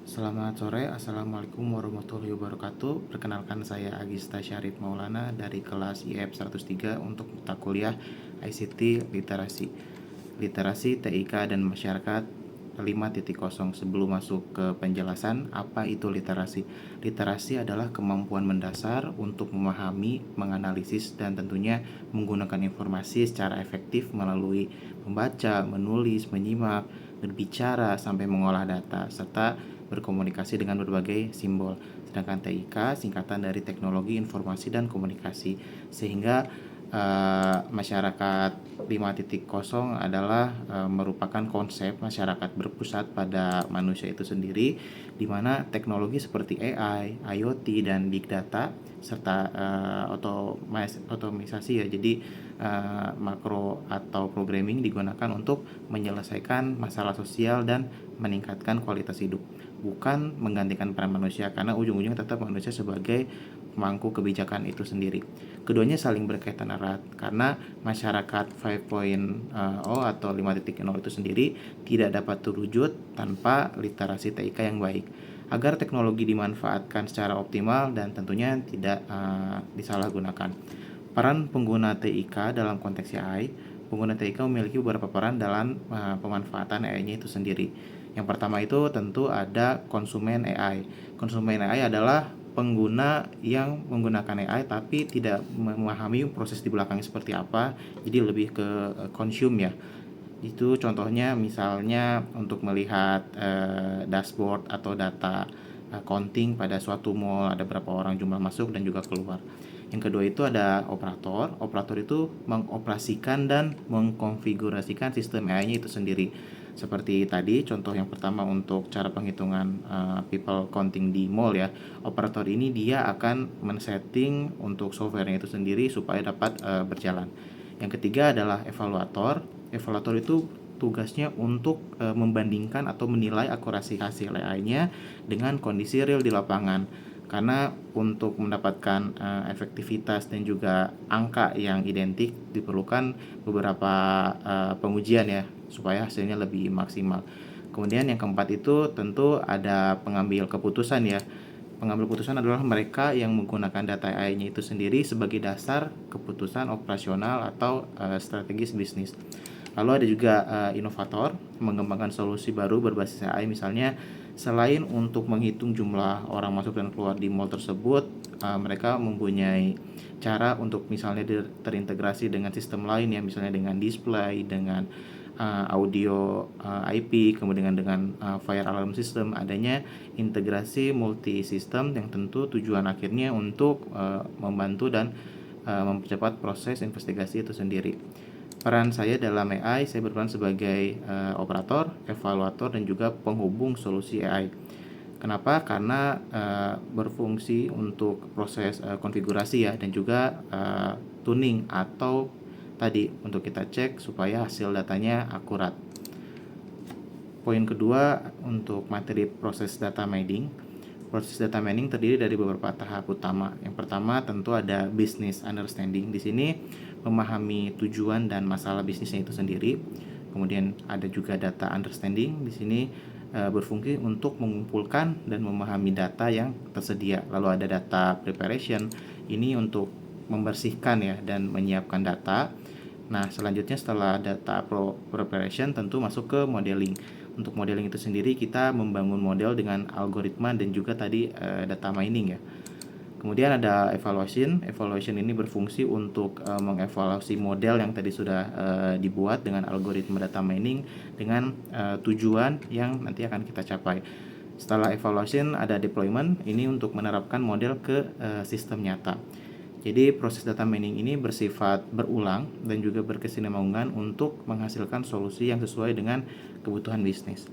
Selamat sore, Assalamualaikum warahmatullahi wabarakatuh. Perkenalkan saya Agista Syarif Maulana dari kelas IF 103 untuk mata kuliah ICT Literasi TIK dan Masyarakat 5.0. Sebelum masuk ke penjelasan, apa itu literasi? Literasi adalah kemampuan mendasar untuk memahami, menganalisis, dan tentunya menggunakan informasi secara efektif melalui membaca, menulis, menyimak, berbicara, sampai mengolah data, serta berkomunikasi dengan berbagai simbol. Sedangkan TIK singkatan dari Teknologi Informasi dan Komunikasi, sehingga masyarakat 5.0 adalah merupakan konsep masyarakat berpusat pada manusia itu sendiri, di mana teknologi seperti AI, IoT, dan Big Data serta otomisasi ya, jadi makro atau programming digunakan untuk menyelesaikan masalah sosial dan meningkatkan kualitas hidup, bukan menggantikan peran manusia, karena ujung-ujungnya tetap manusia sebagai pemangku kebijakan itu sendiri. Keduanya saling berkaitan erat karena masyarakat 5.0 atau 5.0 itu sendiri tidak dapat terwujud tanpa literasi TIK yang baik, agar teknologi dimanfaatkan secara optimal dan tentunya tidak disalahgunakan. Peran pengguna TIK dalam konteks AI. Pengguna TIK memiliki beberapa peran dalam pemanfaatan AI-nya itu sendiri. Yang pertama itu tentu ada konsumen AI. Konsumen AI adalah pengguna yang menggunakan AI tapi tidak memahami proses di belakangnya seperti apa, jadi lebih ke consume ya. Itu contohnya misalnya untuk melihat dashboard atau data counting pada suatu mall, ada berapa orang jumlah masuk dan juga keluar. Yang kedua itu ada operator. Operator itu mengoperasikan dan mengkonfigurasikan sistem AI-nya itu sendiri. Seperti tadi contoh yang pertama untuk cara penghitungan people counting di mall ya. Operator ini dia akan men-setting untuk softwarenya itu sendiri supaya dapat berjalan. Yang ketiga adalah evaluator. Evaluator itu tugasnya untuk membandingkan atau menilai akurasi hasil AI-nya dengan kondisi real di lapangan. Karena untuk mendapatkan efektivitas dan juga angka yang identik diperlukan beberapa pengujian ya, supaya hasilnya lebih maksimal. Kemudian yang keempat itu tentu ada pengambil keputusan ya. Pengambil keputusan adalah mereka yang menggunakan data AI-nya itu sendiri sebagai dasar keputusan operasional atau strategis bisnis. Lalu ada juga inovator, mengembangkan solusi baru berbasis AI. Misalnya selain untuk menghitung jumlah orang masuk dan keluar di mall tersebut, mereka mempunyai cara untuk misalnya terintegrasi dengan sistem lain ya, misalnya dengan display, dengan audio IP, kemudian dengan fire alarm system. Adanya integrasi multi sistem yang tentu tujuan akhirnya untuk membantu dan mempercepat proses investigasi itu sendiri. Peran saya dalam AI, saya berperan sebagai operator, evaluator, dan juga penghubung solusi AI. Kenapa? Karena berfungsi untuk proses konfigurasi ya, dan juga tuning atau tadi untuk kita cek supaya hasil datanya akurat. Poin kedua untuk materi proses data mining. Proses data mining terdiri dari beberapa tahap utama. Yang pertama tentu ada business understanding. Di sini memahami tujuan dan masalah bisnisnya itu sendiri. Kemudian ada juga data understanding. Di sini berfungsi untuk mengumpulkan dan memahami data yang tersedia. Lalu ada data preparation. Ini untuk membersihkan ya dan menyiapkan data. Nah, selanjutnya setelah data preparation tentu masuk ke modeling. Untuk modeling itu sendiri kita membangun model dengan algoritma dan juga tadi data mining ya. Kemudian ada evaluation. Evaluation ini berfungsi untuk mengevaluasi model yang tadi sudah dibuat dengan algoritma data mining dengan tujuan yang nanti akan kita capai. Setelah evaluation ada deployment, ini untuk menerapkan model ke sistem nyata. Jadi proses data mining ini bersifat berulang dan juga berkesinambungan untuk menghasilkan solusi yang sesuai dengan kebutuhan bisnis.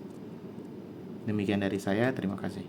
Demikian dari saya, terima kasih.